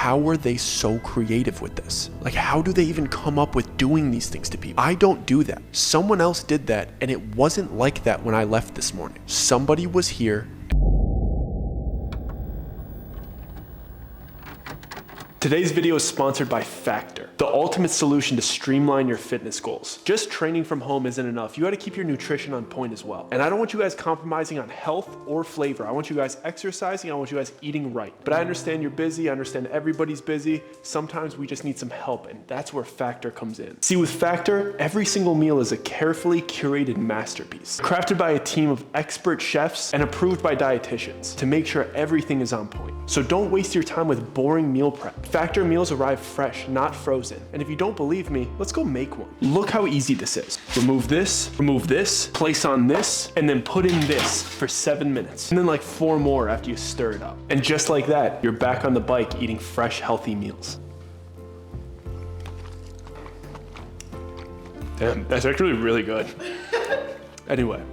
how are they so creative with this? Like, how do they even come up with doing these things to people? I don't do that. Someone else did that, and it wasn't like that when I left this morning. Somebody was here. Today's video is sponsored by Factor, the ultimate solution to streamline your fitness goals. Just training from home isn't enough. You gotta keep your nutrition on point as well. And I don't want you guys compromising on health or flavor. I want you guys exercising, I want you guys eating right. But I understand you're busy, I understand everybody's busy. Sometimes we just need some help, and that's where Factor comes in. See, with Factor, every single meal is a carefully curated masterpiece, crafted by a team of expert chefs and approved by dietitians to make sure everything is on point. So don't waste your time with boring meal prep. Factor meals arrive fresh, not frozen. And if you don't believe me, let's go make one. Look how easy this is. Remove this, place on this, and then put in this for 7 minutes. And then like 4 more after you stir it up. And just like that, you're back on the bike eating fresh, healthy meals. Damn, that's actually really good. Anyway.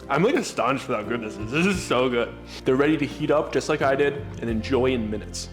I'm like astonished with how good this is. This is so good. They're ready to heat up just like I did and enjoy in minutes.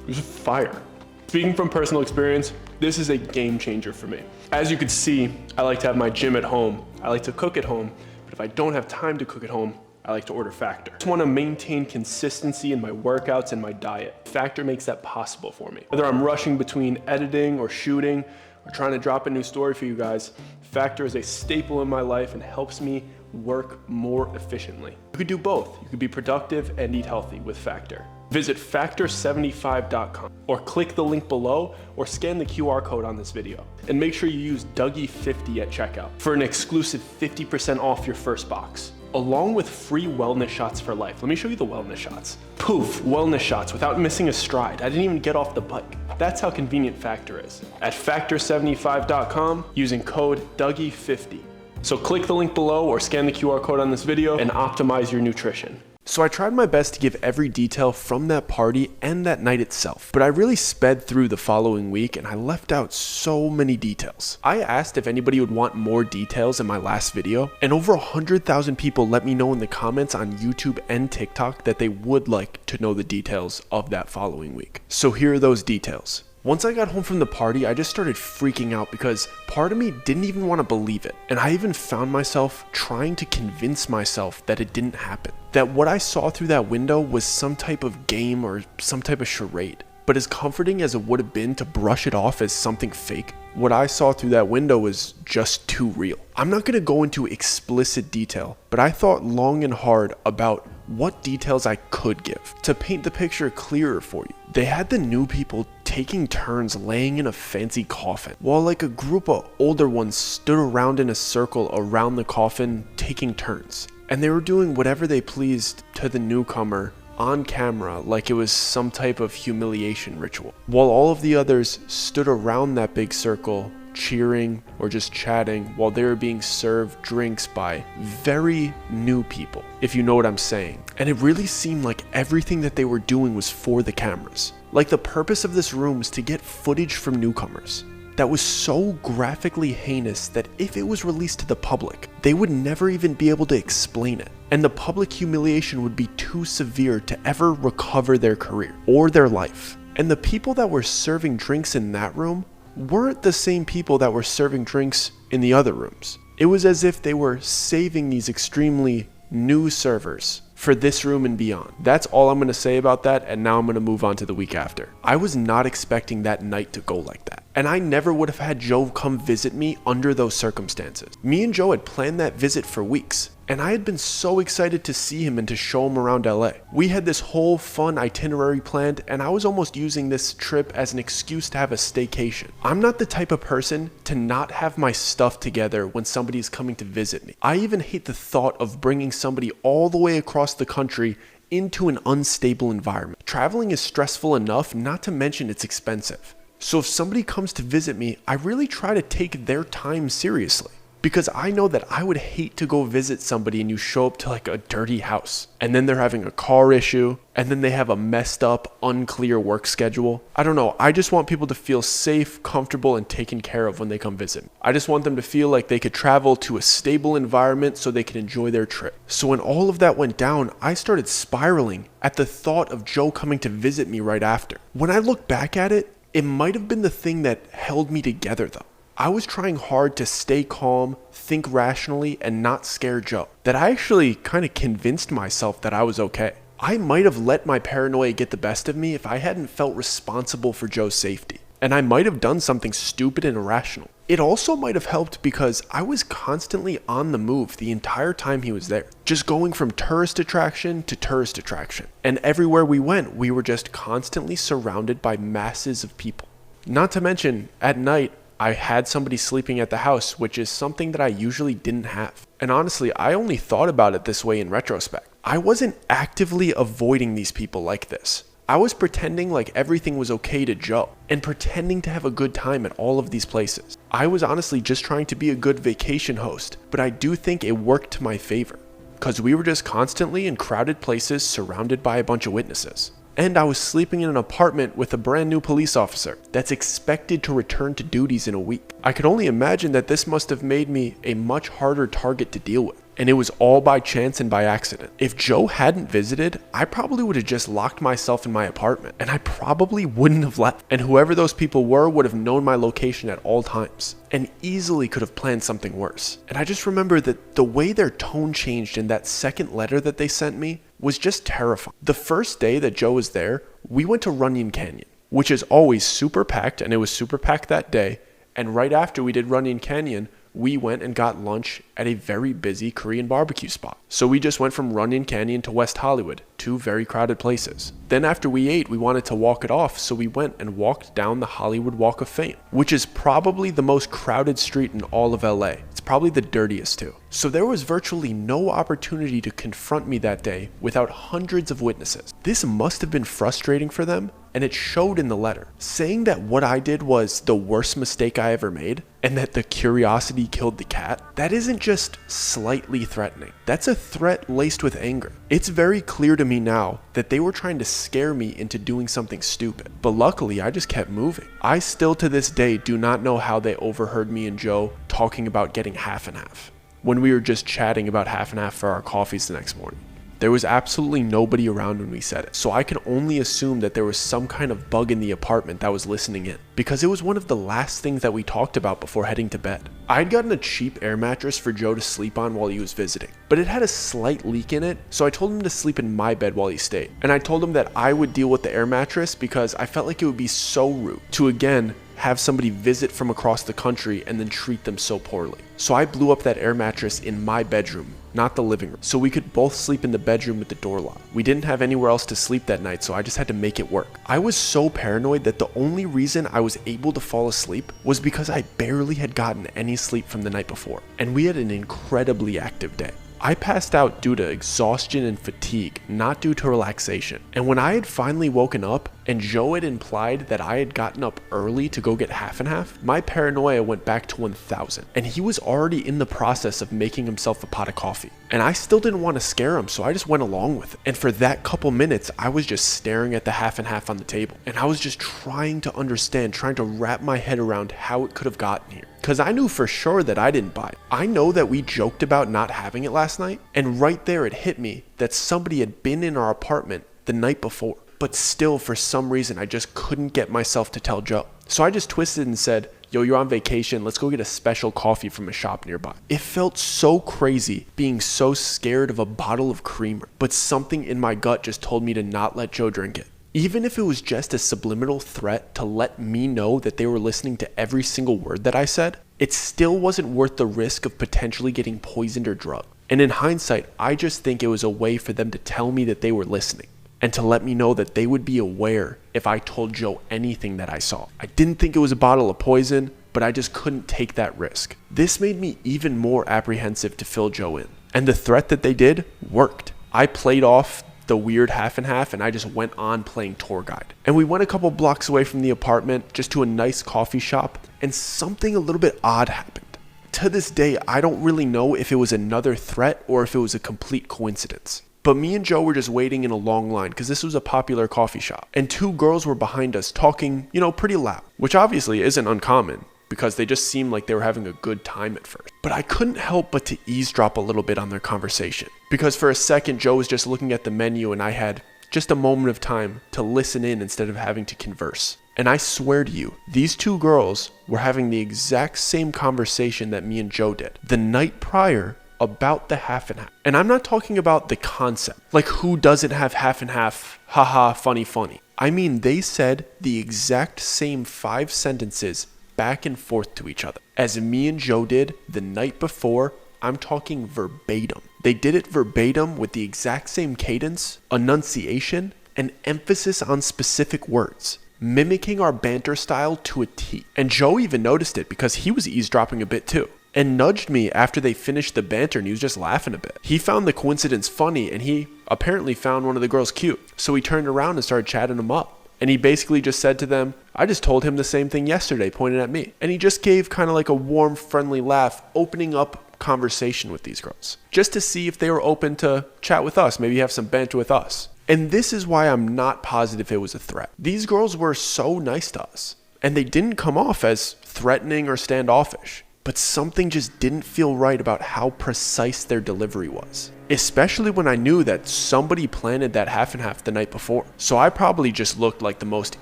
This is fire. Speaking from personal experience, this is a game changer for me. As you can see, I like to have my gym at home. I like to cook at home, but if I don't have time to cook at home, I like to order Factor. I just want to maintain consistency in my workouts and my diet. Factor makes that possible for me. Whether I'm rushing between editing or shooting, or trying to drop a new story for you guys, Factor is a staple in my life and helps me work more efficiently. You could do both. You could be productive and eat healthy with Factor. Visit factor75.com or click the link below or scan the QR code on this video. And make sure you use Dougie50 at checkout for an exclusive 50% off your first box, along with free wellness shots for life. Let me show you the wellness shots. Poof, wellness shots without missing a stride. I didn't even get off the bike. That's how convenient Factor is. At factor75.com using code Dougie50. So click the link below or scan the QR code on this video and optimize your nutrition. So I tried my best to give every detail from that party and that night itself, but I really sped through the following week and I left out so many details. I asked if anybody would want more details in my last video, and over 100,000 people let me know in the comments on YouTube and TikTok that they would like to know the details of that following week. So here are those details. Once I got home from the party, I just started freaking out because part of me didn't even want to believe it. And I even found myself trying to convince myself that it didn't happen. That what I saw through that window was some type of game or some type of charade. But as comforting as it would have been to brush it off as something fake, what I saw through that window was just too real. I'm not going to go into explicit detail, but I thought long and hard about what details I could give to paint the picture clearer for you. They had the new people taking turns laying in a fancy coffin, while like a group of older ones stood around in a circle around the coffin taking turns. And they were doing whatever they pleased to the newcomer on camera like it was some type of humiliation ritual, while all of the others stood around that big circle cheering or just chatting while they were being served drinks by very new people, if you know what I'm saying. And it really seemed like everything that they were doing was for the cameras. Like the purpose of this room was to get footage from newcomers that was so graphically heinous that if it was released to the public, they would never even be able to explain it. And the public humiliation would be too severe to ever recover their career or their life. And the people that were serving drinks in that room weren't the same people that were serving drinks in the other rooms. It was as if they were saving these extremely new servers for this room and beyond. That's all I'm going to say about that, and now I'm going to move on to the week after. I was not expecting that night to go like that, and I never would have had Joe come visit me under those circumstances. Me and Joe had planned that visit for weeks, and I had been so excited to see him and to show him around LA. We had this whole fun itinerary planned, and I was almost using this trip as an excuse to have a staycation. I'm not the type of person to not have my stuff together when somebody's coming to visit me. I even hate the thought of bringing somebody all the way across the country into an unstable environment. Traveling is stressful enough, not to mention it's expensive. So if somebody comes to visit me, I really try to take their time seriously, because I know that I would hate to go visit somebody and you show up to like a dirty house and then they're having a car issue and then they have a messed up, unclear work schedule. I don't know. I just want people to feel safe, comfortable, and taken care of when they come visit. I just want them to feel like they could travel to a stable environment so they can enjoy their trip. So when all of that went down, I started spiraling at the thought of Joe coming to visit me right after. When I look back at it, it might have been the thing that held me together though. I was trying hard to stay calm, think rationally, and not scare Joe. That I actually kind of convinced myself that I was okay. I might have let my paranoia get the best of me if I hadn't felt responsible for Joe's safety. And I might have done something stupid and irrational. It also might have helped because I was constantly on the move the entire time he was there. Just going from tourist attraction to tourist attraction. And everywhere we went, we were just constantly surrounded by masses of people. Not to mention, at night, I had somebody sleeping at the house, which is something that I usually didn't have. And honestly, I only thought about it this way in retrospect. I wasn't actively avoiding these people like this. I was pretending like everything was okay to Joe and pretending to have a good time at all of these places. I was honestly just trying to be a good vacation host, but I do think it worked to my favor because we were just constantly in crowded places surrounded by a bunch of witnesses. And I was sleeping in an apartment with a brand new police officer that's expected to return to duties in a week. I could only imagine that this must have made me a much harder target to deal with. And it was all by chance and by accident. If Joe hadn't visited, I probably would have just locked myself in my apartment and I probably wouldn't have left. And whoever those people were would have known my location at all times and easily could have planned something worse. And I just remember that the way their tone changed in that second letter that they sent me was just terrifying. The first day that Joe was there, we went to Runyon Canyon, which is always super packed, and it was super packed that day. And right after we did Runyon Canyon, we went and got lunch at a very busy Korean barbecue spot. So we just went from Runyon Canyon to West Hollywood, two very crowded places. Then after we ate, we wanted to walk it off, so we went and walked down the Hollywood Walk of Fame, which is probably the most crowded street in all of LA. It's probably the dirtiest too. So there was virtually no opportunity to confront me that day without hundreds of witnesses. This must have been frustrating for them, and it showed in the letter. Saying that what I did was the worst mistake I ever made, and that the curiosity killed the cat, that isn't just slightly threatening. That's a threat laced with anger. It's very clear to me now that they were trying to scare me into doing something stupid. But luckily, I just kept moving. I still to this day do not know how they overheard me and Joe talking about getting half and half, when we were just chatting about half and half for our coffees the next morning. There was absolutely nobody around when we said it, so I can only assume that there was some kind of bug in the apartment that was listening in, because it was one of the last things that we talked about before heading to bed. I'd gotten a cheap air mattress for Joe to sleep on while he was visiting, but it had a slight leak in it, so I told him to sleep in my bed while he stayed. And I told him that I would deal with the air mattress because I felt like it would be so rude to again have somebody visit from across the country and then treat them so poorly. So I blew up that air mattress in my bedroom, not the living room, so we could both sleep in the bedroom with the door locked. We didn't have anywhere else to sleep that night, so I just had to make it work. I was so paranoid that the only reason I was able to fall asleep was because I barely had gotten any sleep from the night before, and we had an incredibly active day. I passed out due to exhaustion and fatigue, not due to relaxation. And when I had finally woken up and Joe had implied that I had gotten up early to go get half and half, my paranoia went back to 1000. And he was already in the process of making himself a pot of coffee. And I still didn't want to scare him, so I just went along with it. And for that couple minutes, I was just staring at the half and half on the table. And I was just trying to understand, trying to wrap my head around how it could have gotten here. Because I knew for sure that I didn't buy it. I know that we joked about not having it last night, and right there it hit me that somebody had been in our apartment the night before. But still, for some reason, I just couldn't get myself to tell Joe. So I just twisted and said, yo, you're on vacation, let's go get a special coffee from a shop nearby. It felt so crazy being so scared of a bottle of creamer, but something in my gut just told me to not let Joe drink it. Even if it was just a subliminal threat to let me know that they were listening to every single word that I said, it still wasn't worth the risk of potentially getting poisoned or drugged. And in hindsight, I just think it was a way for them to tell me that they were listening and to let me know that they would be aware if I told Joe anything that I saw. I didn't think it was a bottle of poison, but I just couldn't take that risk. This made me even more apprehensive to fill Joe in. And the threat that they did worked. I played off the weird half and half, and I just went on playing tour guide. And we went a couple blocks away from the apartment just to a nice coffee shop, and something a little bit odd happened. to this day, I don't really know if it was another threat or if it was a complete coincidence. But me and Joe were just waiting in a long line because this was a popular coffee shop. And two girls were behind us talking, pretty loud, which obviously isn't uncommon because they just seemed like they were having a good time at first. But I couldn't help but to eavesdrop a little bit on their conversation because for a second, Joe was just looking at the menu and I had just a moment of time to listen in instead of having to converse. And I swear to you, these two girls were having the exact same conversation that me and Joe did the night prior about the half and half. And I'm not talking about the concept, like who doesn't have half and half, haha, funny. I mean, they said the exact same 5 sentences back and forth to each other as me and Joe did the night before. I'm talking verbatim. They did it verbatim with the exact same cadence, enunciation, and emphasis on specific words, mimicking our banter style to a T. And Joe even noticed it because he was eavesdropping a bit too, and nudged me after they finished the banter and he was just laughing a bit. He found the coincidence funny and he apparently found one of the girls cute. So he turned around and started chatting them up. And he basically just said to them, I just told him the same thing yesterday, pointing at me. And he just gave kind of like a warm, friendly laugh, opening up conversation with these girls, just to see if they were open to chat with us, maybe have some banter with us. And this is why I'm not positive it was a threat. These girls were so nice to us, and they didn't come off as threatening or standoffish. But something just didn't feel right about how precise their delivery was. Especially when I knew that somebody planted that half and half the night before. So I probably just looked like the most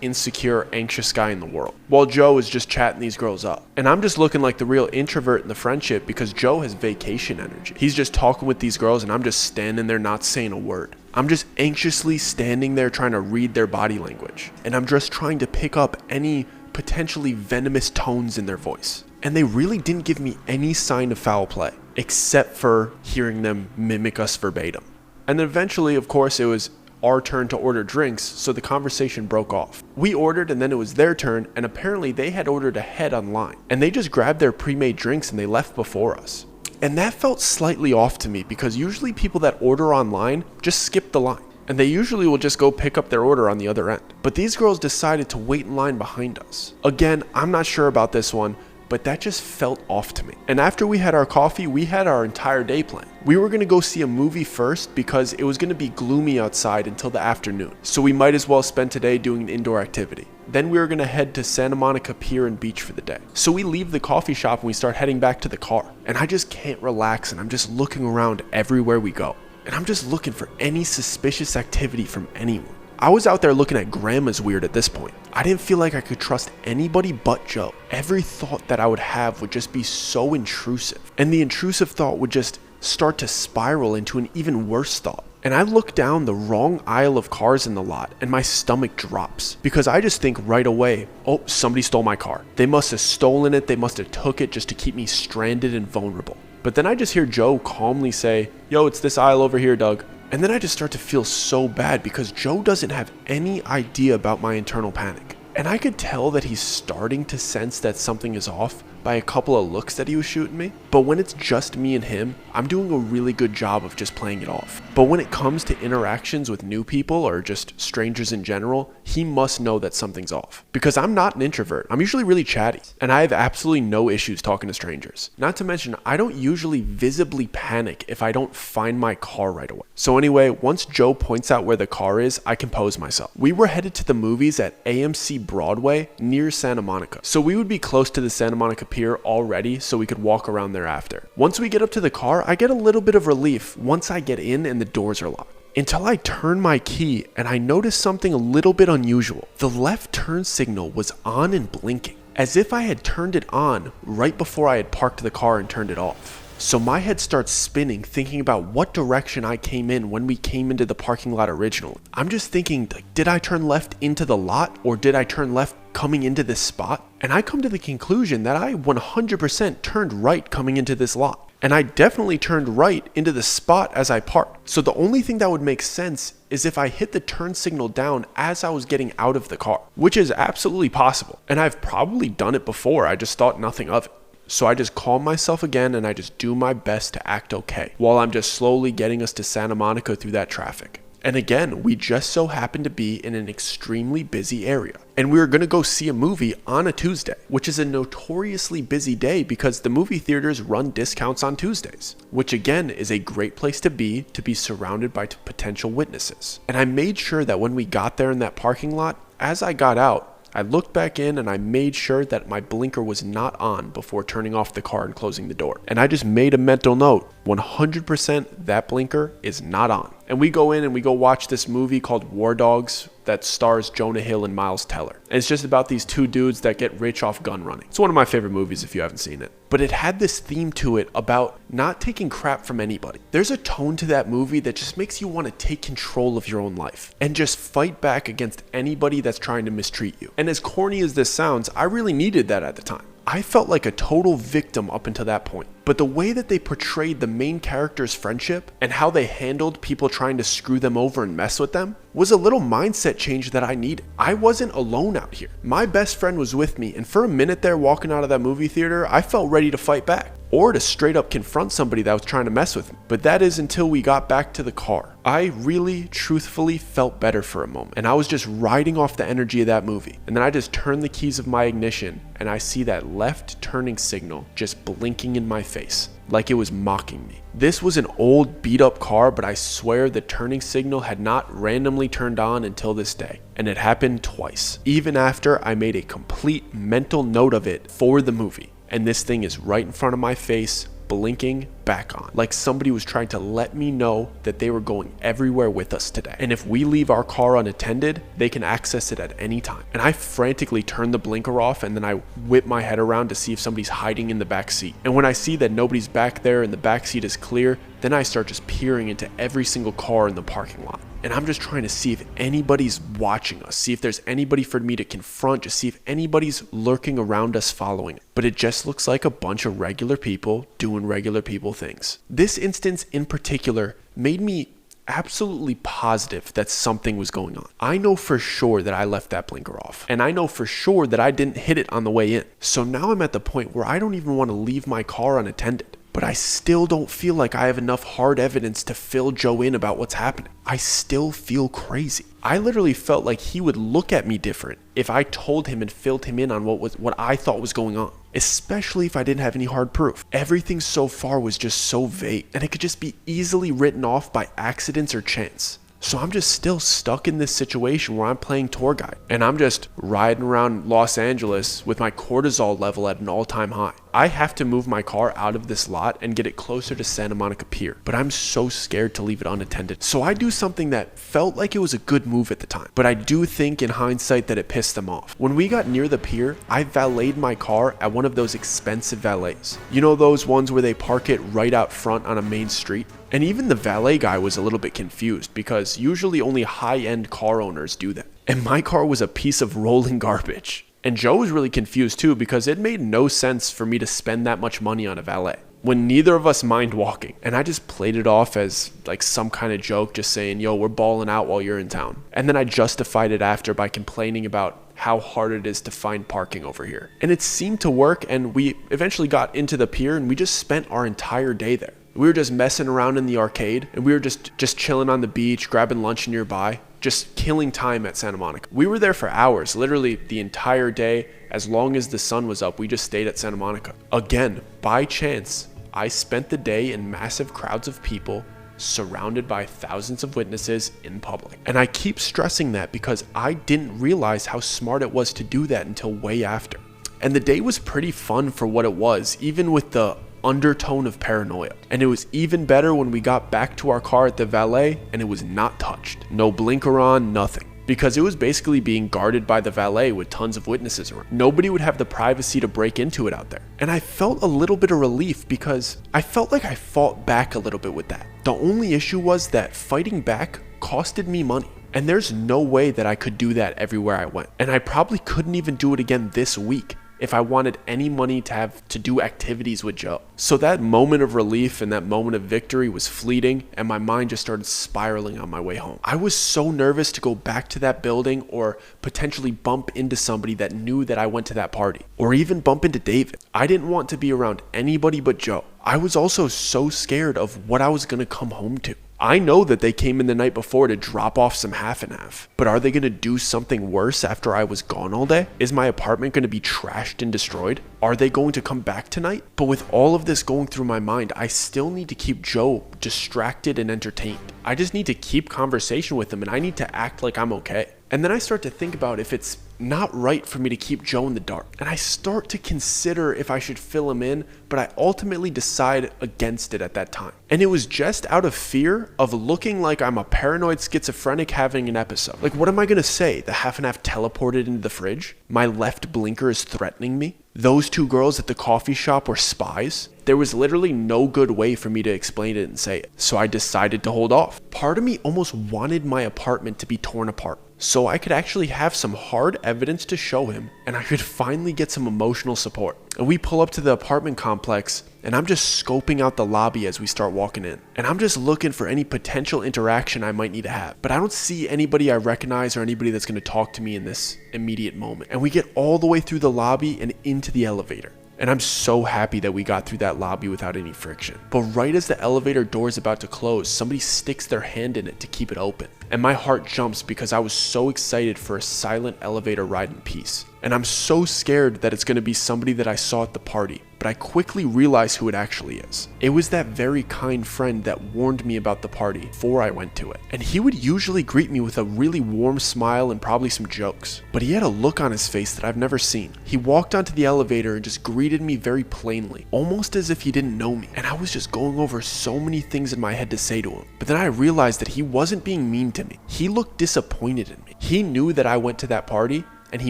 insecure, anxious guy in the world, while Joe is just chatting these girls up. And I'm just looking like the real introvert in the friendship because Joe has vacation energy. He's just talking with these girls and I'm just standing there not saying a word. I'm just anxiously standing there trying to read their body language. And I'm just trying to pick up any potentially venomous tones in their voice. And they really didn't give me any sign of foul play, except for hearing them mimic us verbatim. And then eventually, of course, it was our turn to order drinks, so the conversation broke off. We ordered and then it was their turn, and apparently they had ordered ahead online. And they just grabbed their pre-made drinks and they left before us. And that felt slightly off to me because usually people that order online just skip the line. And they usually will just go pick up their order on the other end. But these girls decided to wait in line behind us. Again, I'm not sure about this one, but that just felt off to me. And after we had our coffee, we had our entire day planned. We were gonna go see a movie first because it was gonna be gloomy outside until the afternoon. So we might as well spend today doing an indoor activity. Then we were gonna head to Santa Monica Pier and Beach for the day. So we leave the coffee shop and we start heading back to the car. And I just can't relax and I'm just looking around everywhere we go. And I'm just looking for any suspicious activity from anyone. I was out there looking at grandma's weird at this point. I didn't feel like I could trust anybody but Joe. Every thought that I would have would just be so intrusive. And the intrusive thought would just start to spiral into an even worse thought. And I look down the wrong aisle of cars in the lot and my stomach drops because I just think right away, oh, somebody stole my car. They must have stolen it. They must have took it just to keep me stranded and vulnerable. But then I just hear Joe calmly say, yo, it's this aisle over here, Doug. And then I just start to feel so bad because Joe doesn't have any idea about my internal panic. And I could tell that he's starting to sense that something is off by a couple of looks that he was shooting me. But when it's just me and him, I'm doing a really good job of just playing it off. But when it comes to interactions with new people or just strangers in general, he must know that something's off. Because I'm not an introvert. I'm usually really chatty. And I have absolutely no issues talking to strangers. Not to mention, I don't usually visibly panic if I don't find my car right away. So anyway, once Joe points out where the car is, I compose myself. We were headed to the movies at AMC Broadway near Santa Monica. So we would be close to the Santa Monica Pier already so we could walk around there after. Once we get up to the car, I get a little bit of relief once I get in and the doors are locked. Until I turn my key and I notice something a little bit unusual. The left turn signal was on and blinking, as if I had turned it on right before I had parked the car and turned it off. So my head starts spinning, thinking about what direction I came in when we came into the parking lot originally. I'm just thinking, did I turn left into the lot or did I turn left coming into this spot? And I come to the conclusion that I 100% turned right coming into this lot. And I definitely turned right into the spot as I parked. So the only thing that would make sense is if I hit the turn signal down as I was getting out of the car, which is absolutely possible. And I've probably done it before, I just thought nothing of it. So I just calm myself again and I just do my best to act okay while I'm just slowly getting us to Santa Monica through that traffic. And again, we just so happened to be in an extremely busy area. And we were going to go see a movie on a Tuesday, which is a notoriously busy day because the movie theaters run discounts on Tuesdays, which again is a great place to be surrounded by potential witnesses. And I made sure that when we got there in that parking lot, as I got out, I looked back in and I made sure that my blinker was not on before turning off the car and closing the door. And I just made a mental note, 100% that blinker is not on. And we go in and we go watch this movie called War Dogs that stars Jonah Hill and Miles Teller. And it's just about these two dudes that get rich off gun running. It's one of my favorite movies if you haven't seen it. But it had this theme to it about not taking crap from anybody. There's a tone to that movie that just makes you want to take control of your own life and just fight back against anybody that's trying to mistreat you. And as corny as this sounds, I really needed that at the time. I felt like a total victim up until that point. But the way that they portrayed the main character's friendship and how they handled people trying to screw them over and mess with them was a little mindset change that I needed. I wasn't alone out here. My best friend was with me, and for a minute there walking out of that movie theater, I felt ready to fight back or to straight up confront somebody that was trying to mess with me. But that is until we got back to the car. I really, truthfully felt better for a moment, and I was just riding off the energy of that movie. And then I just turned the keys of my ignition, and I see that left turning signal just blinking in my face, like it was mocking me. This was an old beat up car, but I swear the turning signal had not randomly turned on until this day. And it happened twice, even after I made a complete mental note of it for the movie. And this thing is right in front of my face, blinking back on, like somebody was trying to let me know that they were going everywhere with us today. And if we leave our car unattended, they can access it at any time. And I frantically turn the blinker off, and then I whip my head around to see if somebody's hiding in the back seat. And when I see that nobody's back there and the back seat is clear, then I start just peering into every single car in the parking lot. And I'm just trying to see if anybody's watching us, see if there's anybody for me to confront, just see if anybody's lurking around us following. But it just looks like a bunch of regular people doing regular people things. This instance in particular made me absolutely positive that something was going on. I know for sure that I left that blinker off, and I know for sure that I didn't hit it on the way in. So now I'm at the point where I don't even want to leave my car unattended. But I still don't feel like I have enough hard evidence to fill Joe in about what's happening. I still feel crazy. I literally felt like he would look at me different if I told him and filled him in on what I thought was going on, especially if I didn't have any hard proof. Everything so far was just so vague, and it could just be easily written off by accidents or chance. So I'm just still stuck in this situation where I'm playing tour guide, and I'm just riding around Los Angeles with my cortisol level at an all-time high. I have to move my car out of this lot and get it closer to Santa Monica Pier, but I'm so scared to leave it unattended. So I do something that felt like it was a good move at the time, but I do think in hindsight that it pissed them off. When we got near the pier, I valeted my car at one of those expensive valets. You know those ones where they park it right out front on a main street? And even the valet guy was a little bit confused because usually only high-end car owners do that. And my car was a piece of rolling garbage. And Joe was really confused too because it made no sense for me to spend that much money on a valet when neither of us mind walking. And I just played it off as like some kind of joke, just saying, yo, we're balling out while you're in town. And then I justified it after by complaining about how hard it is to find parking over here. And it seemed to work, and we eventually got into the pier and we just spent our entire day there. We were just messing around in the arcade, and we were just chilling on the beach, grabbing lunch nearby, just killing time at Santa Monica. We were there for hours, literally the entire day. As long as the sun was up, we just stayed at Santa Monica. Again, by chance, I spent the day in massive crowds of people, surrounded by thousands of witnesses in public. And I keep stressing that because I didn't realize how smart it was to do that until way after. And the day was pretty fun for what it was, even with the undertone of paranoia. And it was even better when we got back to our car at the valet and it was not touched. No blinker on, nothing. Because it was basically being guarded by the valet with tons of witnesses around. Nobody would have the privacy to break into it out there. And I felt a little bit of relief because I felt like I fought back a little bit with that. The only issue was that fighting back costed me money. And there's no way that I could do that everywhere I went. And I probably couldn't even do it again this week if I wanted any money to have to do activities with Joe. So that moment of relief and that moment of victory was fleeting, and my mind just started spiraling on my way home. I was so nervous to go back to that building or potentially bump into somebody that knew that I went to that party, or even bump into David. I didn't want to be around anybody but Joe. I was also so scared of what I was gonna come home to. I know that they came in the night before to drop off some half and half, but are they going to do something worse after I was gone all day? Is my apartment going to be trashed and destroyed? Are they going to come back tonight? But with all of this going through my mind, I still need to keep Joe distracted and entertained. I just need to keep conversation with him, and I need to act like I'm okay. And then I start to think about if it's not right for me to keep Joe in the dark. And I start to consider if I should fill him in, but I ultimately decide against it at that time. And it was just out of fear of looking like I'm a paranoid schizophrenic having an episode. Like, what am I gonna say? The half and half teleported into the fridge? My left blinker is threatening me? Those two girls at the coffee shop were spies? There was literally no good way for me to explain it and say it, so I decided to hold off. Part of me almost wanted my apartment to be torn apart, so I could actually have some hard evidence to show him, and I could finally get some emotional support. And we pull up to the apartment complex, and I'm just scoping out the lobby as we start walking in. And I'm just looking for any potential interaction I might need to have. But I don't see anybody I recognize or anybody that's going to talk to me in this immediate moment. And we get all the way through the lobby and into the elevator. And I'm so happy that we got through that lobby without any friction. But right as the elevator door is about to close, somebody sticks their hand in it to keep it open. And my heart jumps because I was so excited for a silent elevator ride in peace. And I'm so scared that it's going to be somebody that I saw at the party. But I quickly realize who it actually is. It was that very kind friend that warned me about the party before I went to it. And he would usually greet me with a really warm smile and probably some jokes. But he had a look on his face that I've never seen. He walked onto the elevator and just greeted me very plainly, almost as if he didn't know me. And I was just going over so many things in my head to say to him. But then I realized that he wasn't being mean to me. He looked disappointed in me. He knew that I went to that party, and he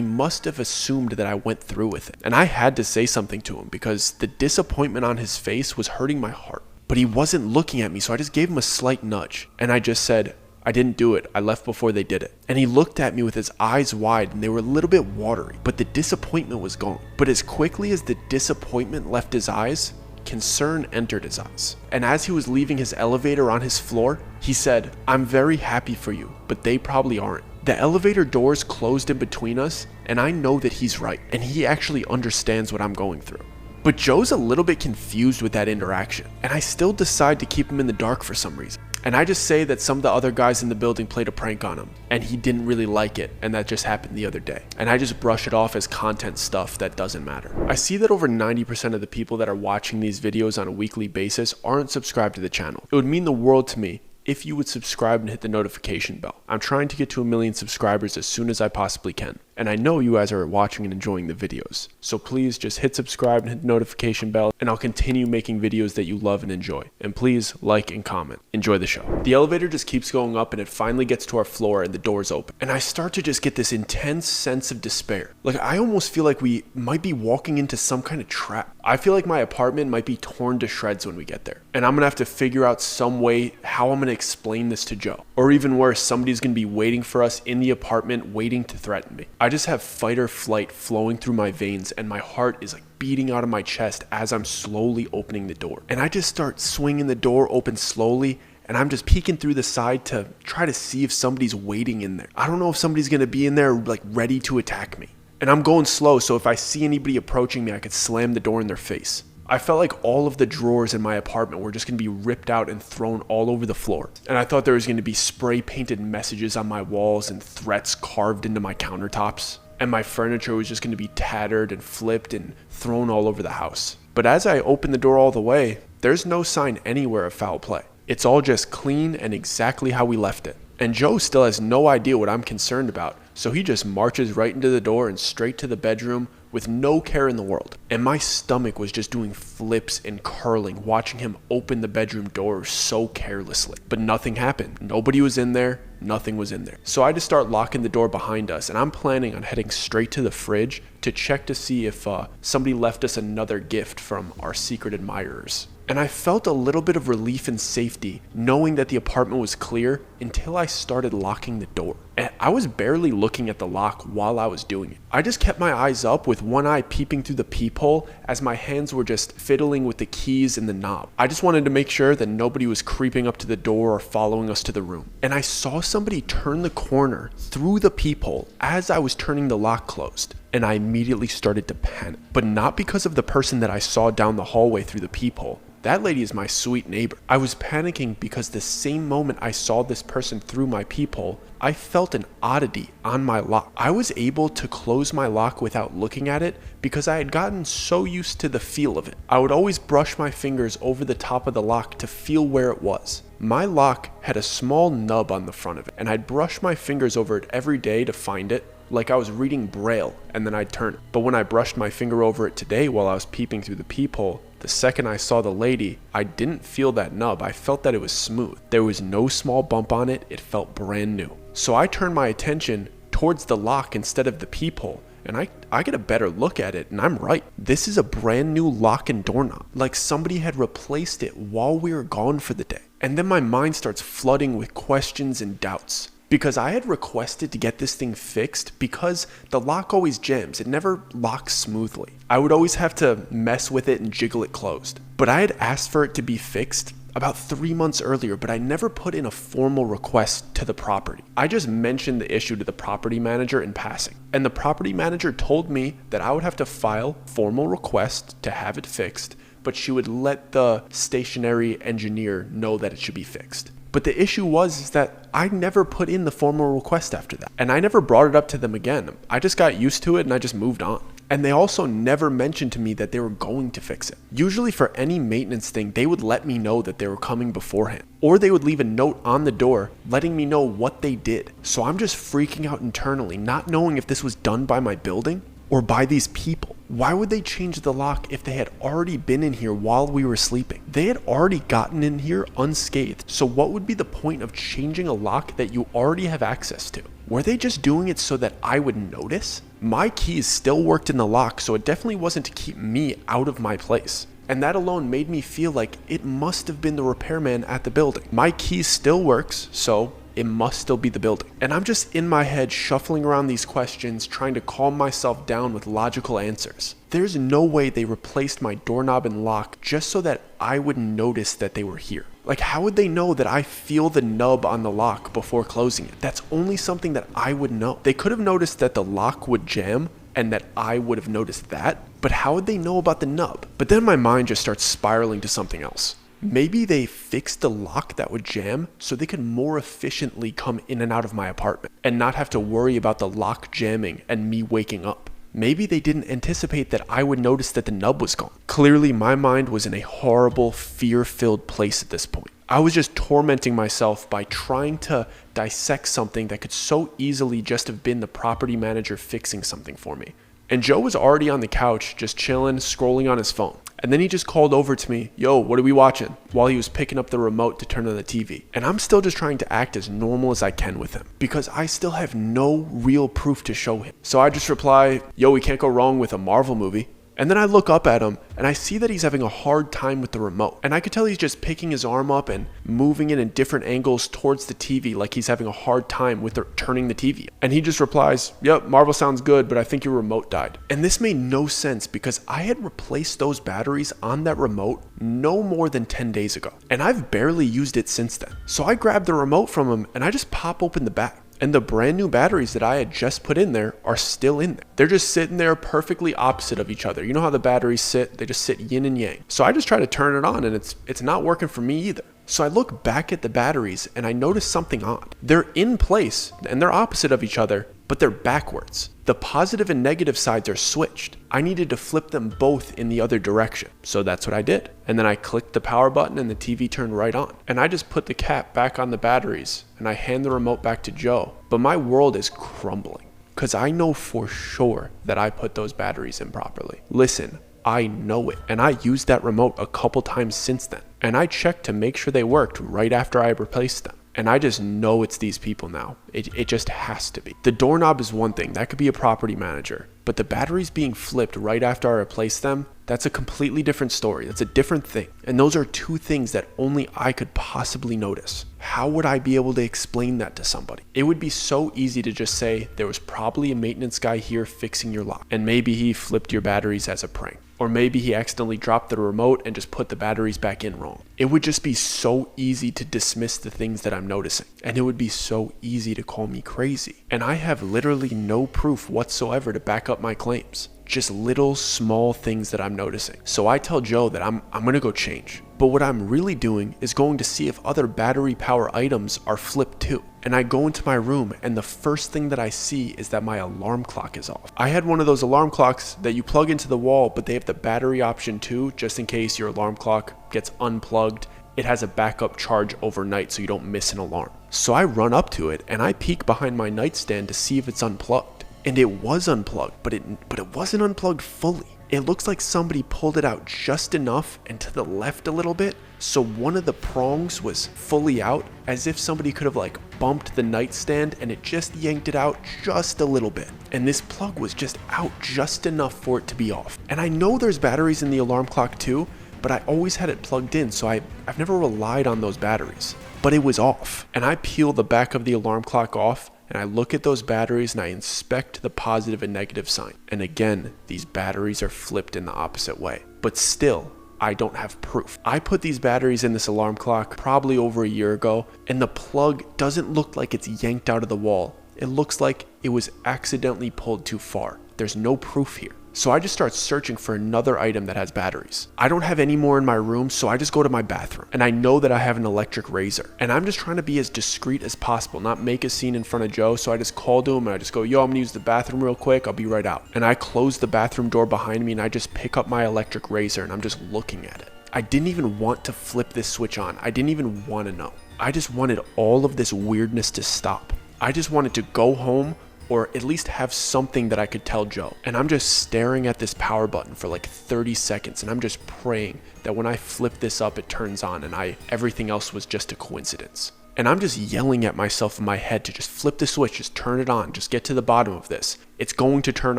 must have assumed that I went through with it. And I had to say something to him because the disappointment on his face was hurting my heart. But he wasn't looking at me, so I just gave him a slight nudge. And I just said, I didn't do it. I left before they did it. And he looked at me with his eyes wide, and they were a little bit watery, but the disappointment was gone. But as quickly as the disappointment left his eyes, concern entered his eyes. And as he was leaving his elevator on his floor, he said, I'm very happy for you, but they probably aren't. The elevator doors closed in between us, and I know that he's right, and he actually understands what I'm going through. But Joe's a little bit confused with that interaction, and I still decide to keep him in the dark for some reason. And I just say that some of the other guys in the building played a prank on him, and he didn't really like it, and that just happened the other day. And I just brush it off as content stuff that doesn't matter. I see that over 90% of the people that are watching these videos on a weekly basis aren't subscribed to the channel. It would mean the world to me if you would subscribe and hit the notification bell. I'm trying to get to 1 million subscribers as soon as I possibly can. And I know you guys are watching and enjoying the videos. So please just hit subscribe and hit the notification bell, and I'll continue making videos that you love and enjoy. And please like and comment. Enjoy the show. The elevator just keeps going up, and it finally gets to our floor and the doors open. And I start to just get this intense sense of despair. Like, I almost feel like we might be walking into some kind of trap. I feel like my apartment might be torn to shreds when we get there. And I'm gonna have to figure out some way how I'm gonna explain this to Joe. Or even worse, somebody's gonna be waiting for us in the apartment, waiting to threaten me. I just have fight or flight flowing through my veins, and my heart is like beating out of my chest as I'm slowly opening the door. And I just start swinging the door open slowly, and I'm just peeking through the side to try to see if somebody's waiting in there. I don't know if somebody's gonna be in there like ready to attack me. And I'm going slow, so if I see anybody approaching me, I could slam the door in their face. I felt like all of the drawers in my apartment were just going to be ripped out and thrown all over the floor. And I thought there was going to be spray painted messages on my walls and threats carved into my countertops. And my furniture was just going to be tattered and flipped and thrown all over the house. But as I opened the door all the way, there's no sign anywhere of foul play. It's all just clean and exactly how we left it. And Joe still has no idea what I'm concerned about, so he just marches right into the door and straight to the bedroom with no care in the world. And my stomach was just doing flips and curling watching him open the bedroom door so carelessly. But nothing happened. Nobody was in there. Nothing was in there. So I just start locking the door behind us, and I'm planning on heading straight to the fridge to check to see if somebody left us another gift from our secret admirers. And I felt a little bit of relief and safety knowing that the apartment was clear until I started locking the door. And I was barely looking at the lock while I was doing it. I just kept my eyes up with one eye peeping through the peephole as my hands were just fiddling with the keys and the knob. I just wanted to make sure that nobody was creeping up to the door or following us to the room. And I saw somebody turn the corner through the peephole as I was turning the lock closed. And I immediately started to panic. But not because of the person that I saw down the hallway through the peephole, That lady is my sweet neighbor. I was panicking because the same moment I saw this person through my peephole, I felt an oddity on my lock. I was able to close my lock without looking at it because I had gotten so used to the feel of it. I would always brush my fingers over the top of the lock to feel where it was. My lock had a small nub on the front of it, and I'd brush my fingers over it every day to find it, like I was reading Braille, and then I'd turn it. But when I brushed my finger over it today while I was peeping through the peephole, the second I saw the lady, I didn't feel that nub. I felt that it was smooth. There was no small bump on it. It felt brand new. So I turned my attention towards the lock instead of the peephole, and I get a better look at it, and I'm right. This is a brand new lock and doorknob, like somebody had replaced it while we were gone for the day. And then my mind starts flooding with questions and doubts. Because I had requested to get this thing fixed because the lock always jams. It never locks smoothly. I would always have to mess with it and jiggle it closed. But I had asked for it to be fixed about 3 months earlier, but I never put in a formal request to the property. I just mentioned the issue to the property manager in passing. And the property manager told me that I would have to file formal request to have it fixed, but she would let the stationary engineer know that it should be fixed. But the issue was that I never put in the formal request after that. And I never brought it up to them again. I just got used to it and I just moved on. And they also never mentioned to me that they were going to fix it. Usually for any maintenance thing, they would let me know that they were coming beforehand. Or they would leave a note on the door letting me know what they did. So I'm just freaking out internally, not knowing if this was done by my building or by these people. Why would they change the lock if they had already been in here while we were sleeping? They had already gotten in here unscathed, so what would be the point of changing a lock that you already have access to? Were they just doing it so that I would notice? My keys still worked in the lock, so it definitely wasn't to keep me out of my place. And that alone made me feel like it must have been the repairman at the building. My key still works, so it must still be the building. And I'm just in my head shuffling around these questions, trying to calm myself down with logical answers. There's no way they replaced my doorknob and lock just so that I would notice that they were here. Like, how would they know that I feel the nub on the lock before closing it? That's only something that I would know. They could have noticed that the lock would jam and that I would have noticed that, but how would they know about the nub? But then my mind just starts spiraling to something else. Maybe they fixed the lock that would jam so they could more efficiently come in and out of my apartment and not have to worry about the lock jamming and me waking up. Maybe they didn't anticipate that I would notice that the nub was gone. Clearly, my mind was in a horrible, fear-filled place at this point. I was just tormenting myself by trying to dissect something that could so easily just have been the property manager fixing something for me. And Joe was already on the couch, just chilling, scrolling on his phone. And then he just called over to me, "Yo, what are we watching?" while he was picking up the remote to turn on the TV. And I'm still just trying to act as normal as I can with him because I still have no real proof to show him. So I just reply, "Yo, we can't go wrong with a Marvel movie." And then I look up at him and I see that he's having a hard time with the remote. And I could tell he's just picking his arm up and moving it in different angles towards the TV like he's having a hard time with turning the TV. And he just replies, "Yep, Marvel sounds good, but I think your remote died." And this made no sense because I had replaced those batteries on that remote no more than 10 days ago. And I've barely used it since then. So I grabbed the remote from him and I just pop open the back. And the brand new batteries that I had just put in there are still in there. They're just sitting there perfectly opposite of each other. You know how the batteries sit? They just sit yin and yang. So I just try to turn it on and it's not working for me either. So I look back at the batteries and I notice something odd. They're in place and they're opposite of each other, but they're backwards. The positive and negative sides are switched. I needed to flip them both in the other direction. So that's what I did. And then I clicked the power button and the TV turned right on. And I just put the cap back on the batteries and I hand the remote back to Joe. But my world is crumbling because I know for sure that I put those batteries in properly. Listen, I know it. And I used that remote a couple times since then. And I checked to make sure they worked right after I replaced them. And I just know it's these people now. It just has to be. The doorknob is one thing. That could be a property manager. But the batteries being flipped right after I replaced them, that's a completely different story. That's a different thing. And those are two things that only I could possibly notice. How would I be able to explain that to somebody? It would be so easy to just say, there was probably a maintenance guy here fixing your lock. And maybe he flipped your batteries as a prank. Or maybe he accidentally dropped the remote and just put the batteries back in wrong. It would just be so easy to dismiss the things that I'm noticing. And it would be so easy to call me crazy. And I have literally no proof whatsoever to back up my claims. Just little small things that I'm noticing. So I tell Joe that I'm gonna go change. But what I'm really doing is going to see if other battery power items are flipped too. And I go into my room and the first thing that I see is that my alarm clock is off. I had one of those alarm clocks that you plug into the wall, but they have the battery option too, just in case your alarm clock gets unplugged. It has a backup charge overnight so you don't miss an alarm. So I run up to it and I peek behind my nightstand to see if it's unplugged. And it was unplugged, but it wasn't unplugged fully. It looks like somebody pulled it out just enough and to the left a little bit, so one of the prongs was fully out, as if somebody could have like bumped the nightstand and it just yanked it out just a little bit. And this plug was just out just enough for it to be off. And I know there's batteries in the alarm clock too, but I always had it plugged in, so I've never relied on those batteries. But it was off. And I peel the back of the alarm clock off, and I look at those batteries and I inspect the positive and negative sign. And again, these batteries are flipped in the opposite way. But still, I don't have proof. I put these batteries in this alarm clock probably over a year ago, and the plug doesn't look like it's yanked out of the wall. It looks like it was accidentally pulled too far. There's no proof here. So I just start searching for another item that has batteries. I don't have any more in my room, so I just go to my bathroom. And I know that I have an electric razor. And I'm just trying to be as discreet as possible, not make a scene in front of Joe. So I just call to him and I just go, yo, I'm gonna use the bathroom real quick. I'll be right out. And I close the bathroom door behind me and I just pick up my electric razor and I'm just looking at it. I didn't even want to flip this switch on. I didn't even want to know. I just wanted all of this weirdness to stop. I just wanted to go home, or at least have something that I could tell Joe. And I'm just staring at this power button for like 30 seconds and I'm just praying that when I flip this up, it turns on and everything else was just a coincidence. And I'm just yelling at myself in my head to just flip the switch, just turn it on, just get to the bottom of this. It's going to turn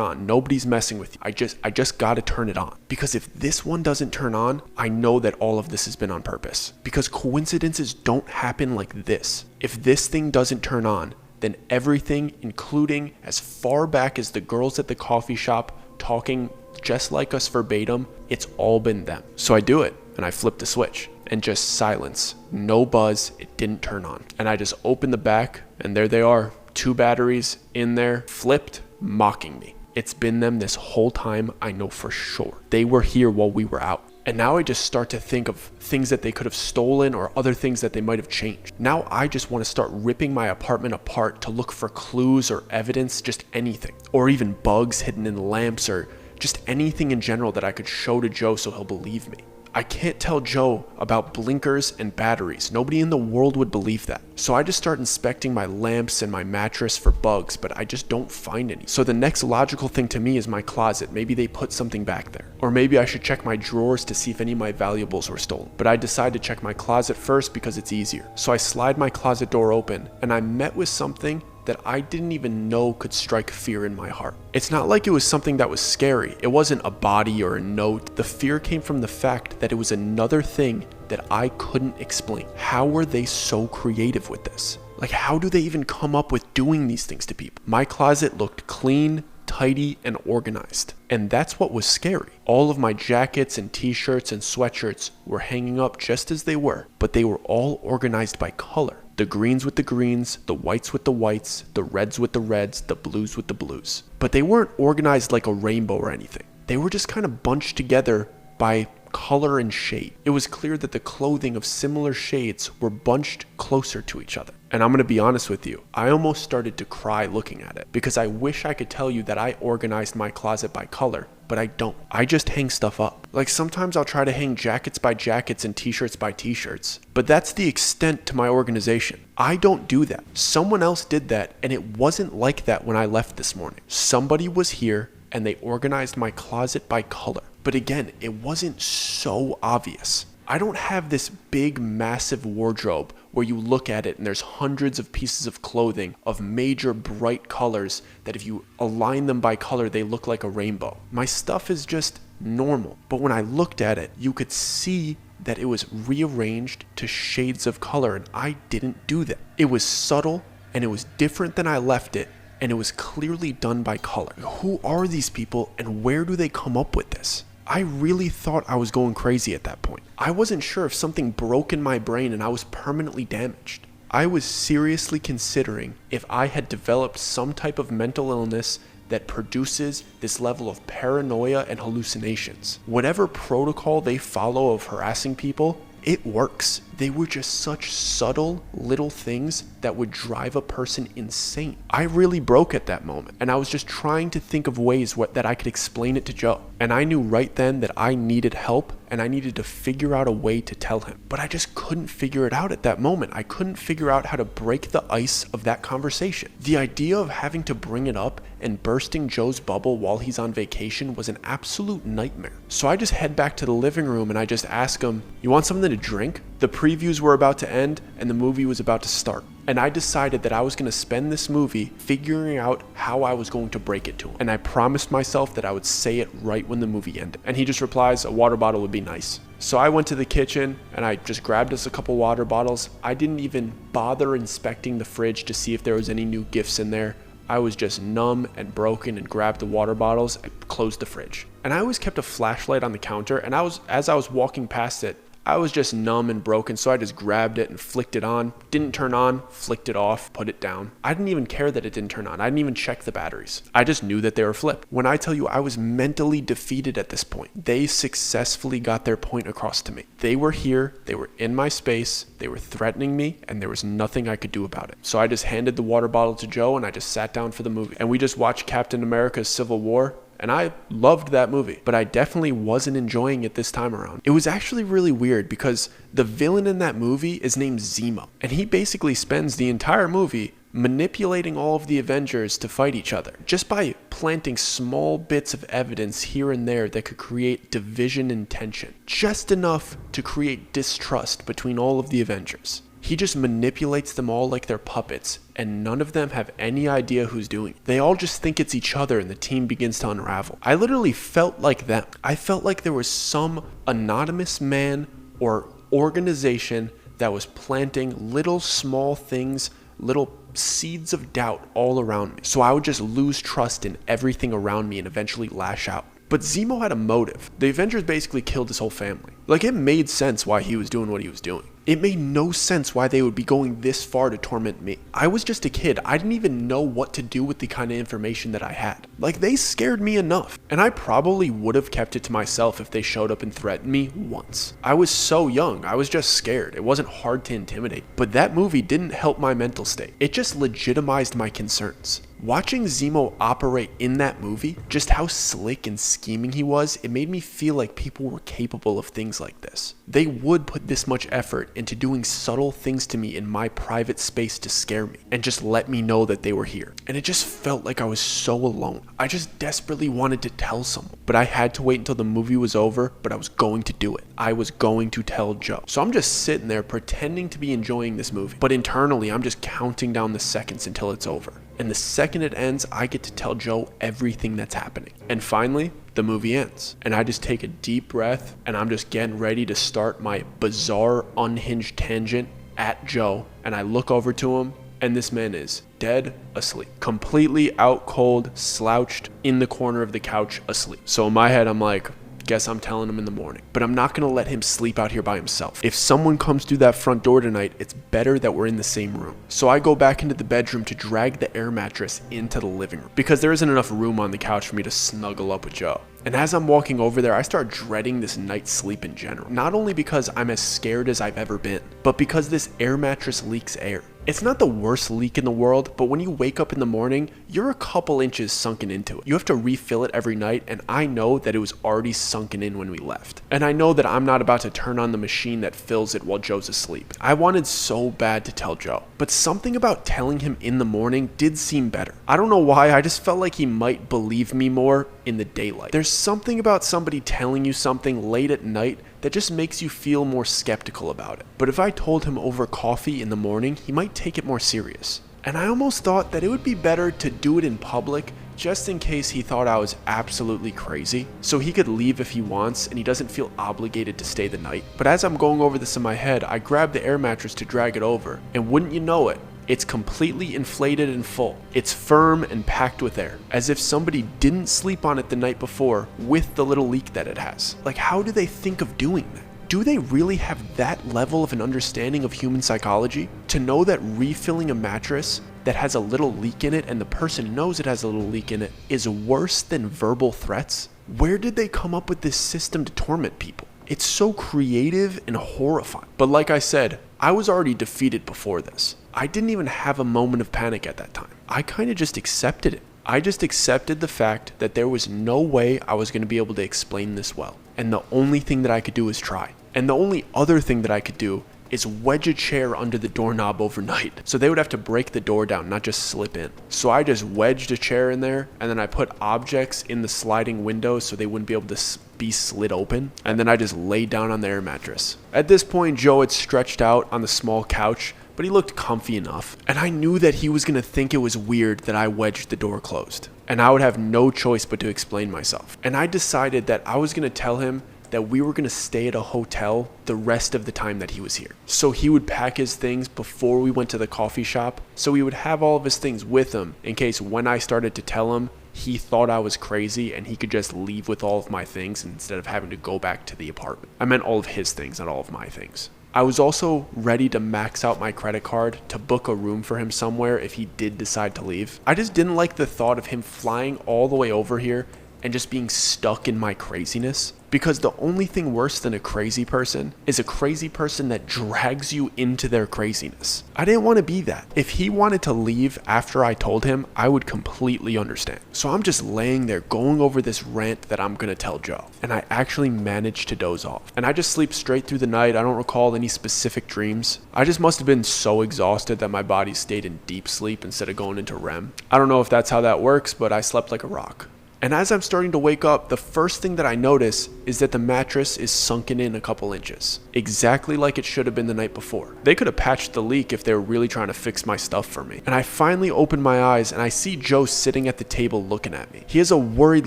on. Nobody's messing with you. I just gotta turn it on. Because if this one doesn't turn on, I know that all of this has been on purpose. Because coincidences don't happen like this. If this thing doesn't turn on, then everything, including as far back as the girls at the coffee shop talking just like us verbatim, it's all been them. So I do it and I flip the switch and just silence. No buzz, it didn't turn on. And I just open the back and there they are, 2 batteries in there, flipped, mocking me. It's been them this whole time, I know for sure. They were here while we were out. And now I just start to think of things that they could have stolen or other things that they might have changed. Now I just want to start ripping my apartment apart to look for clues or evidence, just anything. Or even bugs hidden in lamps or just anything in general that I could show to Joe so he'll believe me. I can't tell Joe about blinkers and batteries. Nobody in the world would believe that. So I just start inspecting my lamps and my mattress for bugs, but I just don't find any. So the next logical thing to me is my closet. Maybe they put something back there. Or maybe I should check my drawers to see if any of my valuables were stolen. But I decide to check my closet first because it's easier. So I slide my closet door open and I met with something that I didn't even know could strike fear in my heart. It's not like it was something that was scary. It wasn't a body or a note. The fear came from the fact that it was another thing that I couldn't explain. How were they so creative with this? Like, how do they even come up with doing these things to people? My closet looked clean, tidy, and organized. And that's what was scary. All of my jackets and t-shirts and sweatshirts were hanging up just as they were, but they were all organized by color. The greens with the greens, the whites with the whites, the reds with the reds, the blues with the blues. But they weren't organized like a rainbow or anything. They were just kind of bunched together by color and shade. It was clear that the clothing of similar shades were bunched closer to each other. And I'm gonna be honest with you, I almost started to cry looking at it because I wish I could tell you that I organized my closet by color, but I don't. I just hang stuff up. Like sometimes I'll try to hang jackets by jackets and t-shirts by t-shirts, but that's the extent to my organization. I don't do that. Someone else did that and it wasn't like that when I left this morning. Somebody was here and they organized my closet by color. But again, it wasn't so obvious. I don't have this big, massive wardrobe where you look at it and there's hundreds of pieces of clothing of major bright colors that if you align them by color, they look like a rainbow. My stuff is just normal. But when I looked at it, you could see that it was rearranged to shades of color and I didn't do that. It was subtle and it was different than I left it. And it was clearly done by color. Who are these people and where do they come up with this? I really thought I was going crazy at that point. I wasn't sure if something broke in my brain and I was permanently damaged. I was seriously considering if I had developed some type of mental illness that produces this level of paranoia and hallucinations. Whatever protocol they follow of harassing people, it works. They were just such subtle little things that would drive a person insane. I really broke at that moment, and I was just trying to think of ways that I could explain it to Joe. And I knew right then that I needed help, and I needed to figure out a way to tell him. But I just couldn't figure it out at that moment. I couldn't figure out how to break the ice of that conversation. The idea of having to bring it up and bursting Joe's bubble while he's on vacation was an absolute nightmare. So I just head back to the living room and I just ask him, "You want something to drink?" The previews were about to end and the movie was about to start. And I decided that I was going to spend this movie figuring out how I was going to break it to him. And I promised myself that I would say it right when the movie ended. And he just replies, "A water bottle would be nice." So I went to the kitchen and I just grabbed us a couple water bottles. I didn't even bother inspecting the fridge to see if there was any new gifts in there. I was just numb and broken and grabbed the water bottles and closed the fridge. And I always kept a flashlight on the counter, and as I was walking past it, I was just numb and broken, so I just grabbed it and flicked it on. Didn't turn on, flicked it off, put it down. I didn't even care that it didn't turn on. I didn't even check the batteries. I just knew that they were flipped. When I tell you I was mentally defeated at this point, they successfully got their point across to me. They were here, they were in my space, they were threatening me, and there was nothing I could do about it. So I just handed the water bottle to Joe and I just sat down for the movie. And we just watched Captain America's Civil War. And I loved that movie, but I definitely wasn't enjoying it this time around. It was actually really weird because the villain in that movie is named Zemo, and he basically spends the entire movie manipulating all of the Avengers to fight each other, just by planting small bits of evidence here and there that could create division and tension, just enough to create distrust between all of the Avengers. He just manipulates them all like they're puppets, and none of them have any idea who's doing it. They all just think it's each other, and the team begins to unravel. I literally felt like them. I felt like there was some anonymous man or organization that was planting little small things, little seeds of doubt all around me. So I would just lose trust in everything around me and eventually lash out. But Zemo had a motive. The Avengers basically killed his whole family. Like, it made sense why he was doing what he was doing. It made no sense why they would be going this far to torment me. I was just a kid. I didn't even know what to do with the kind of information that I had. Like, they scared me enough. And I probably would have kept it to myself if they showed up and threatened me once. I was so young. I was just scared. It wasn't hard to intimidate. But that movie didn't help my mental state. It just legitimized my concerns. Watching Zemo operate in that movie, just how slick and scheming he was, it made me feel like people were capable of things like this. They would put this much effort into doing subtle things to me in my private space to scare me and just let me know that they were here. And it just felt like I was so alone. I just desperately wanted to tell someone, but I had to wait until the movie was over, but I was going to do it. I was going to tell Joe. So I'm just sitting there pretending to be enjoying this movie, but internally I'm just counting down the seconds until it's over. And the second it ends, I get to tell Joe everything that's happening. And finally, the movie ends. And I just take a deep breath and I'm just getting ready to start my bizarre, unhinged tangent at Joe. And I look over to him and this man is dead asleep. Completely out cold, slouched in the corner of the couch asleep. So in my head, I'm like, guess I'm telling him in the morning. But I'm not gonna let him sleep out here by himself. If someone comes through that front door tonight, it's better that we're in the same room. So I go back into the bedroom to drag the air mattress into the living room because there isn't enough room on the couch for me to snuggle up with Joe. And as I'm walking over there, I start dreading this night's sleep in general. Not only because I'm as scared as I've ever been, but because this air mattress leaks air. It's not the worst leak in the world, but when you wake up in the morning, you're a couple inches sunken into it. You have to refill it every night, and I know that it was already sunken in when we left. And I know that I'm not about to turn on the machine that fills it while Joe's asleep. I wanted so bad to tell Joe, but something about telling him in the morning did seem better. I don't know why, I just felt like he might believe me more in the daylight. There's something about somebody telling you something late at night that just makes you feel more skeptical about it. But if I told him over coffee in the morning, he might take it more serious. And I almost thought that it would be better to do it in public just in case he thought I was absolutely crazy, so he could leave if he wants and he doesn't feel obligated to stay the night. But as I'm going over this in my head, I grab the air mattress to drag it over, and wouldn't you know it, it's completely inflated and full. It's firm and packed with air, as if somebody didn't sleep on it the night before with the little leak that it has. Like, how do they think of doing that? Do they really have that level of an understanding of human psychology to know that refilling a mattress that has a little leak in it and the person knows it has a little leak in it is worse than verbal threats? Where did they come up with this system to torment people? It's so creative and horrifying. But like I said, I was already defeated before this. I didn't even have a moment of panic at that time. I kind of just accepted it. I just accepted the fact that there was no way I was going to be able to explain this well. And the only thing that I could do was try. And the only other thing that I could do is wedge a chair under the doorknob overnight. So they would have to break the door down, not just slip in. So I just wedged a chair in there, and then I put objects in the sliding windows so they wouldn't be able to be slid open. And then I just laid down on the air mattress. At this point, Joe had stretched out on the small couch, but he looked comfy enough. And I knew that he was gonna think it was weird that I wedged the door closed. And I would have no choice but to explain myself. And I decided that I was gonna tell him that we were going to stay at a hotel the rest of the time that he was here. So he would pack his things before we went to the coffee shop, so he would have all of his things with him in case when I started to tell him, he thought I was crazy and he could just leave with all of my things instead of having to go back to the apartment. I meant all of his things, not all of my things. I was also ready to max out my credit card to book a room for him somewhere if he did decide to leave. I just didn't like the thought of him flying all the way over here and just being stuck in my craziness. Because the only thing worse than a crazy person is a crazy person that drags you into their craziness. I didn't want to be that. If he wanted to leave after I told him, I would completely understand. So I'm just laying there going over this rant that I'm going to tell Joe. And I actually managed to doze off. And I just sleep straight through the night. I don't recall any specific dreams. I just must have been so exhausted that my body stayed in deep sleep instead of going into REM. I don't know if that's how that works, but I slept like a rock. And as I'm starting to wake up, the first thing that I notice is that the mattress is sunken in a couple inches. Exactly like it should have been the night before. They could have patched the leak if they were really trying to fix my stuff for me. And I finally open my eyes and I see Joe sitting at the table looking at me. He has a worried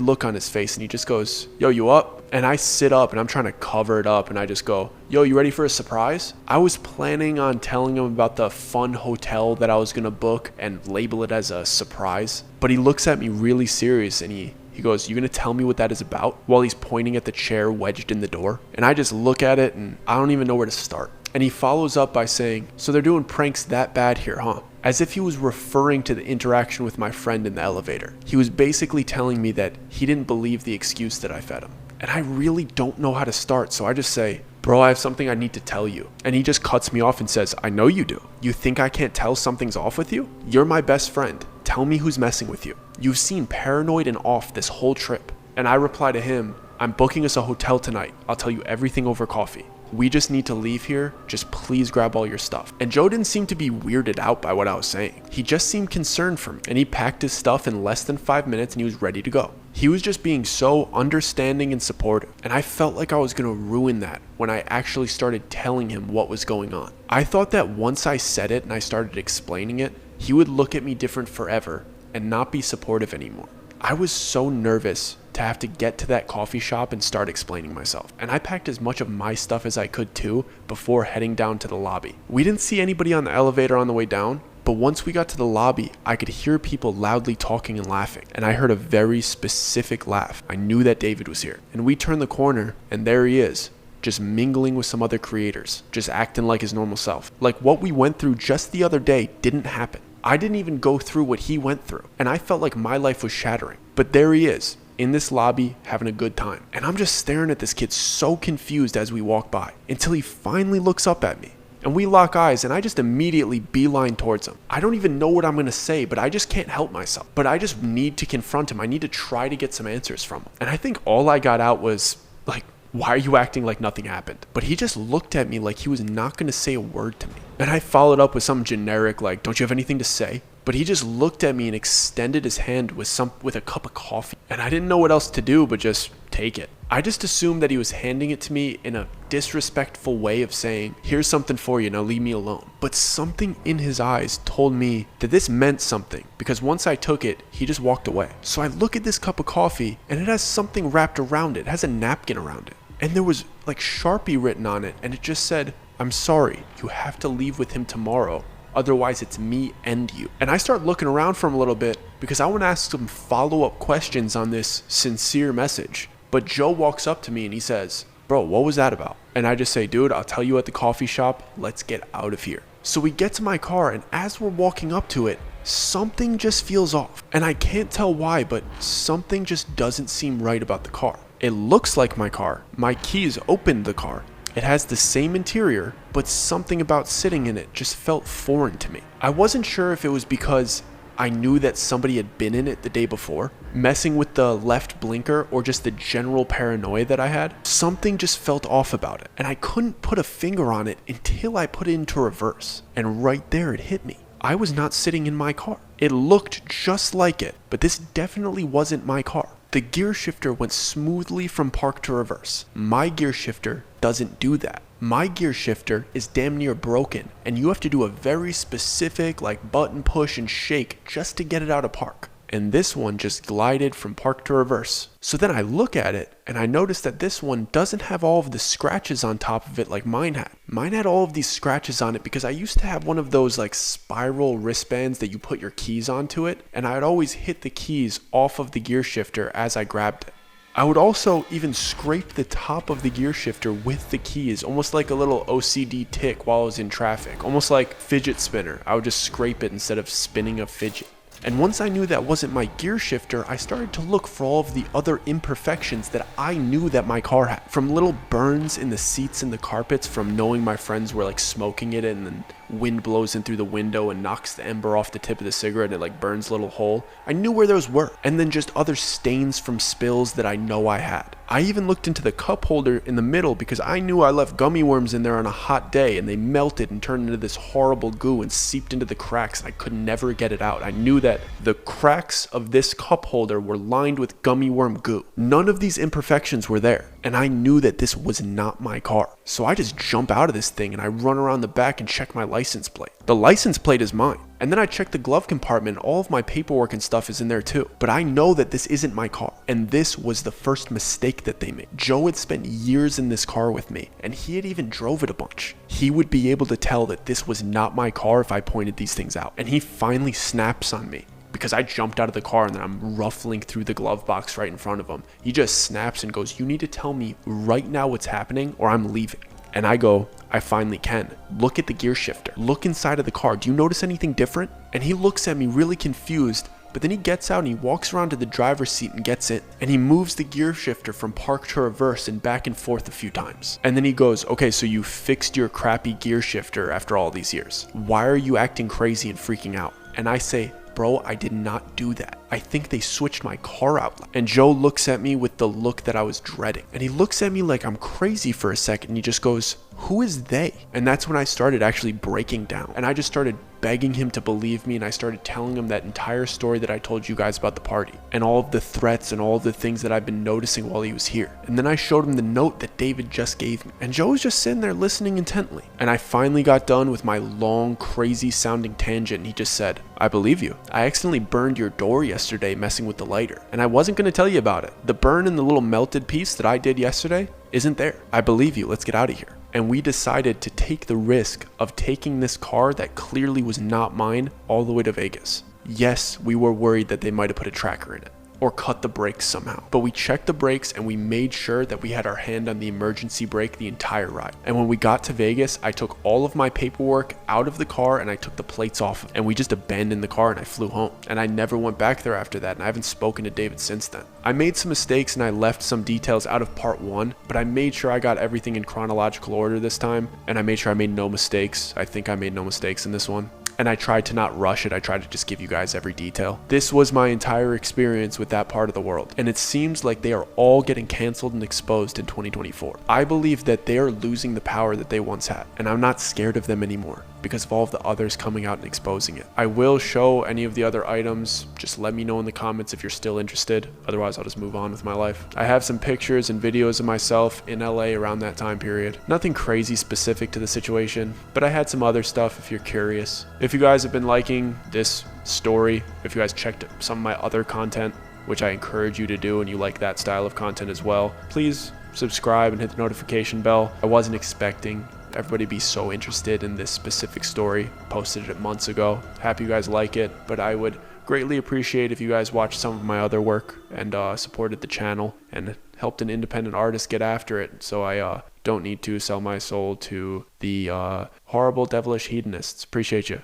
look on his face and he just goes, "Yo, you up?" And I sit up and I'm trying to cover it up and I just go, "Yo, you ready for a surprise?" I was planning on telling him about the fun hotel that I was gonna book and label it as a surprise. But he looks at me really serious and he goes, "You gonna tell me what that is about?" While he's pointing at the chair wedged in the door. And I just look at it and I don't even know where to start. And he follows up by saying, "So they're doing pranks that bad here, huh?" As if he was referring to the interaction with my friend in the elevator. He was basically telling me that he didn't believe the excuse that I fed him. And I really don't know how to start, so I just say, "Bro, I have something I need to tell you." And he just cuts me off and says, "I know you do. You think I can't tell something's off with you? You're my best friend. Tell me who's messing with you. You've seen paranoid and off this whole trip." And I reply to him, "I'm booking us a hotel tonight. I'll tell you everything over coffee. We just need to leave here. Just please grab all your stuff." And Joe didn't seem to be weirded out by what I was saying. He just seemed concerned for me. And he packed his stuff in less than 5 minutes and he was ready to go. He was just being so understanding and supportive. And I felt like I was going to ruin that when I actually started telling him what was going on. I thought that once I said it and I started explaining it, he would look at me different forever and not be supportive anymore. I was so nervous to have to get to that coffee shop and start explaining myself. And I packed as much of my stuff as I could too before heading down to the lobby. We didn't see anybody on the elevator on the way down, but once we got to the lobby, I could hear people loudly talking and laughing. And I heard a very specific laugh. I knew that David was here. And we turned the corner and there he is, just mingling with some other creators, just acting like his normal self. Like what we went through just the other day didn't happen. I didn't even go through what he went through, and I felt like my life was shattering. But there he is, in this lobby, having a good time. And I'm just staring at this kid so confused as we walk by, until he finally looks up at me. And we lock eyes, and I just immediately beeline towards him. I don't even know what I'm gonna say, but I just can't help myself. But I just need to confront him. I need to try to get some answers from him. And I think all I got out was, like, "Why are you acting like nothing happened?" But he just looked at me like he was not going to say a word to me. And I followed up with some generic like, "Don't you have anything to say?" But he just looked at me and extended his hand with a cup of coffee. And I didn't know what else to do but just take it. I just assumed that he was handing it to me in a disrespectful way of saying, "Here's something for you, now leave me alone." But something in his eyes told me that this meant something, because once I took it, he just walked away. So I look at this cup of coffee and it has something wrapped around it. It has a napkin around it. And there was like Sharpie written on it and it just said, "I'm sorry, you have to leave with him tomorrow. Otherwise it's me and you." And I start looking around for him a little bit because I want to ask some follow-up questions on this sincere message. But Joe walks up to me and he says, "Bro, what was that about?" And I just say, "Dude, I'll tell you at the coffee shop. Let's get out of here." So we get to my car and as we're walking up to it, something just feels off. And I can't tell why, but something just doesn't seem right about the car. It looks like my car. My keys opened the car. It has the same interior, but something about sitting in it just felt foreign to me. I wasn't sure if it was because I knew that somebody had been in it the day before, messing with the left blinker, or just the general paranoia that I had. Something just felt off about it, and I couldn't put a finger on it until I put it into reverse. And right there it hit me. I was not sitting in my car. It looked just like it, but this definitely wasn't my car. The gear shifter went smoothly from park to reverse. My gear shifter doesn't do that. My gear shifter is damn near broken, and you have to do a very specific button push and shake just to get it out of park. And this one just glided from park to reverse. So then I look at it and I notice that this one doesn't have all of the scratches on top of it like mine had. Mine had all of these scratches on it because I used to have one of those spiral wristbands that you put your keys onto it, and I'd always hit the keys off of the gear shifter as I grabbed it. I would also even scrape the top of the gear shifter with the keys, almost like a little OCD tick while I was in traffic, almost like fidget spinner. I would just scrape it instead of spinning a fidget. And once I knew that wasn't my gear shifter, I started to look for all of the other imperfections that I knew that my car had. From little burns in the seats and the carpets from knowing my friends were smoking it, and then wind blows in through the window and knocks the ember off the tip of the cigarette and it burns a little hole. I knew where those were. And then just other stains from spills that I know I had. I even looked into the cup holder in the middle because I knew I left gummy worms in there on a hot day, and they melted and turned into this horrible goo and seeped into the cracks. I could never get it out. I knew that the cracks of this cup holder were lined with gummy worm goo. None of these imperfections were there, and I knew that this was not my car. So I just jump out of this thing and I run around the back and check my license plate. The license plate is mine. And then I check the glove compartment. All of my paperwork and stuff is in there too. But I know that this isn't my car. And this was the first mistake that they made. Joe had spent years in this car with me, and he had even drove it a bunch. He would be able to tell that this was not my car if I pointed these things out. And he finally snaps on me, because I jumped out of the car and then I'm ruffling through the glove box right in front of him. He just snaps and goes, "You need to tell me right now what's happening or I'm leaving." And I go, "I finally can. Look at the gear shifter. Look inside of the car. Do you notice anything different?" And he looks at me really confused, but then he gets out and he walks around to the driver's seat and gets in. And he moves the gear shifter from park to reverse and back and forth a few times. And then he goes, "Okay, so you fixed your crappy gear shifter after all these years. Why are you acting crazy and freaking out?" And I say, "Bro, I did not do that. I think they switched my car out." And Joe looks at me with the look that I was dreading. And he looks at me like I'm crazy for a second. And he just goes, "Who is they?" And that's when I started actually breaking down. And I just started begging him to believe me, and I started telling him that entire story that I told you guys about the party, and all of the threats and all of the things that I've been noticing while he was here. And then I showed him the note that David just gave me. And Joe was just sitting there listening intently. And I finally got done with my long, crazy sounding tangent, and he just said, "I believe you. I accidentally burned your door yesterday messing with the lighter, and I wasn't going to tell you about it. The burn in the little melted piece that I did yesterday isn't there. I believe you. Let's get out of here." And we decided to take the risk of taking this car that clearly was not mine all the way to Vegas. Yes, we were worried that they might have put a tracker in it or cut the brakes somehow. But we checked the brakes and we made sure that we had our hand on the emergency brake the entire ride. And when we got to Vegas, I took all of my paperwork out of the car and I took the plates off, and we just abandoned the car and I flew home. And I never went back there after that, and I haven't spoken to David since then. I made some mistakes and I left some details out of part 1, but I made sure I got everything in chronological order this time, and I made sure I made no mistakes. I think I made no mistakes in this one. And I tried to not rush it. I tried to just give you guys every detail. This was my entire experience with that part of the world. And it seems like they are all getting canceled and exposed in 2024. I believe that they are losing the power that they once had. And I'm not scared of them anymore because of all of the others coming out and exposing it. I will show any of the other items. Just let me know in the comments if you're still interested. Otherwise, I'll just move on with my life. I have some pictures and videos of myself in LA around that time period. Nothing crazy specific to the situation, but I had some other stuff if you're curious. If you guys have been liking this story, if you guys checked some of my other content, which I encourage you to do, and you like that style of content as well, please subscribe and hit the notification bell. I wasn't expecting everybody be so interested in this specific story. Posted it months ago. Happy you guys like it, but I would greatly appreciate if you guys watched some of my other work and supported the channel and helped an independent artist get after it, so I don't need to sell my soul to the horrible devilish hedonists. Appreciate you.